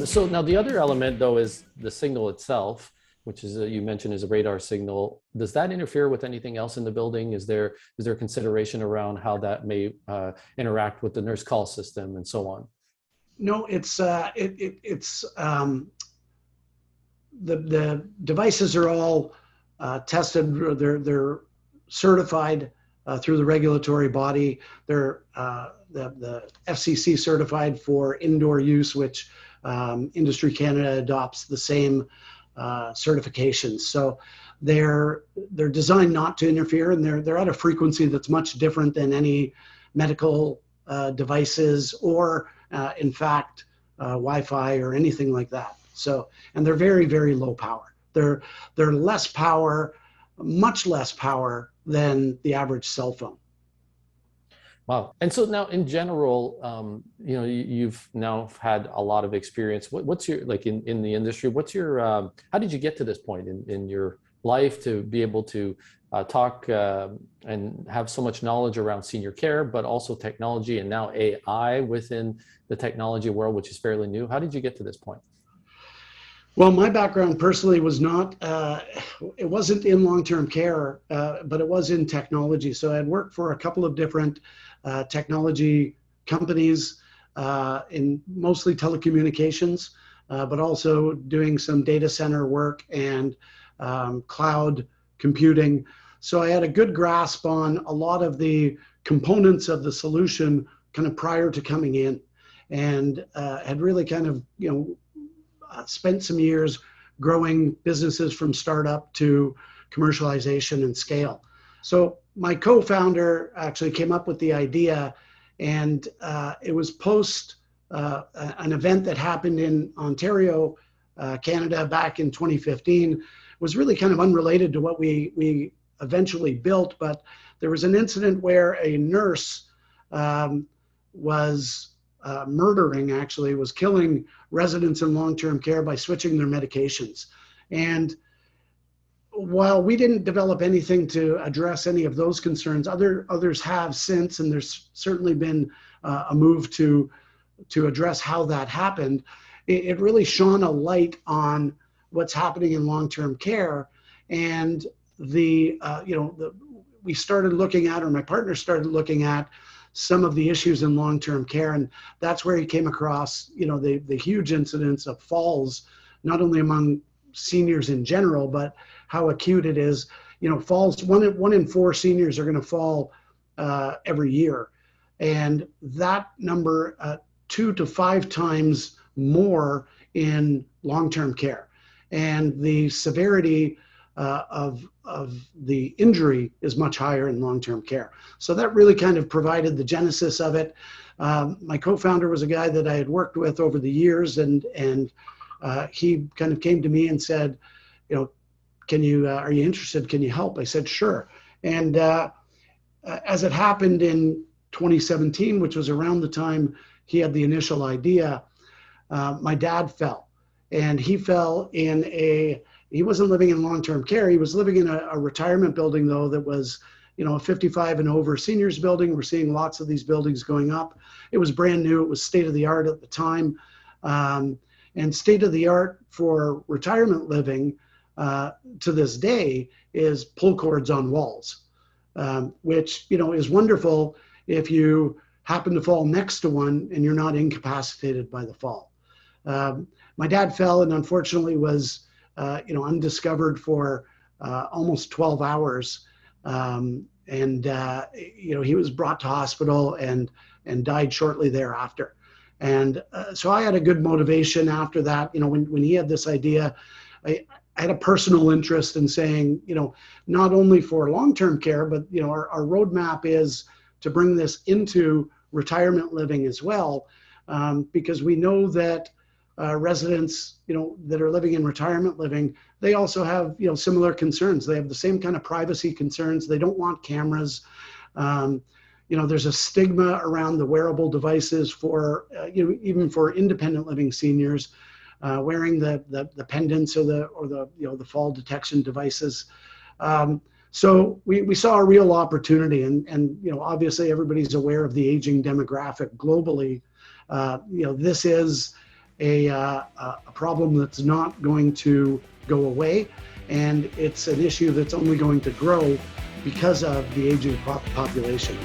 So now the other element, though, is the signal itself, which is you mentioned is a radar signal. Does that interfere with anything else in the building? Is there consideration around how that may interact with the nurse call system and so on? No, it's the devices are all tested. They're certified through the regulatory body. They're the FCC certified for indoor use, which Industry Canada adopts the same certifications. So they're designed not to interfere, and they're at a frequency that's much different than any medical devices or in fact Wi-Fi or anything like that. So, and they're very, very low power. They're less power, much less power than the average cell phone. Wow. And so now in general, you've now had a lot of experience. What's your, like in the industry, what's your, how did you get to this point in your life to be able to talk and have so much knowledge around senior care, but also technology and now AI within the technology world, which is fairly new? How did you get to this point? Well, my background personally was not, it wasn't in long-term care, but it was in technology. So I had worked for a couple of different technology companies in mostly telecommunications, but also doing some data center work and cloud computing. So I had a good grasp on a lot of the components of the solution kind of prior to coming in, and had really kind of, spent some years growing businesses from startup to commercialization and scale. So my co-founder actually came up with the idea, and it was post an event that happened in Ontario, Canada back in 2015. It was really kind of unrelated to what we eventually built, but there was an incident where a nurse was was killing residents in long-term care by switching their medications. And while we didn't develop anything to address any of those concerns, others have since, and there's certainly been a move to address how that happened. It really shone a light on what's happening in long-term care, and we started looking at, or my partner started looking at, some of the issues in long-term care, and that's where he came across, the huge incidence of falls, not only among seniors in general, but how acute it is. Falls, one in four seniors are going to fall every year, and that number 2 to 5 times more in long-term care, and the severity of the injury is much higher in long-term care. So that really kind of provided the genesis of it. My co-founder was a guy that I had worked with over the years, and he kind of came to me and said, are you interested? Can you help? I said, sure. And as it happened in 2017, which was around the time he had the initial idea, my dad fell, and he fell he wasn't living in long-term care. He was living in a retirement building, though, that was, a 55 and over seniors building. We're seeing lots of these buildings going up. It was brand new. It was state of the art at the time. And state of the art for retirement living to this day is pull cords on walls, which, is wonderful if you happen to fall next to one and you're not incapacitated by the fall. My dad fell and unfortunately was undiscovered for almost 12 hours. He was brought to hospital and died shortly thereafter. And so I had a good motivation after that. When he had this idea, I had a personal interest in saying, not only for long-term care, but, our roadmap is to bring this into retirement living as well, because we know that residents, that are living in retirement living, they also have, similar concerns. They have the same kind of privacy concerns. They don't want cameras. There's a stigma around the wearable devices for, even for independent living seniors, wearing the pendants or the fall detection devices. So we saw a real opportunity, and obviously everybody's aware of the aging demographic globally. This is a problem that's not going to go away, and it's an issue that's only going to grow because of the aging population.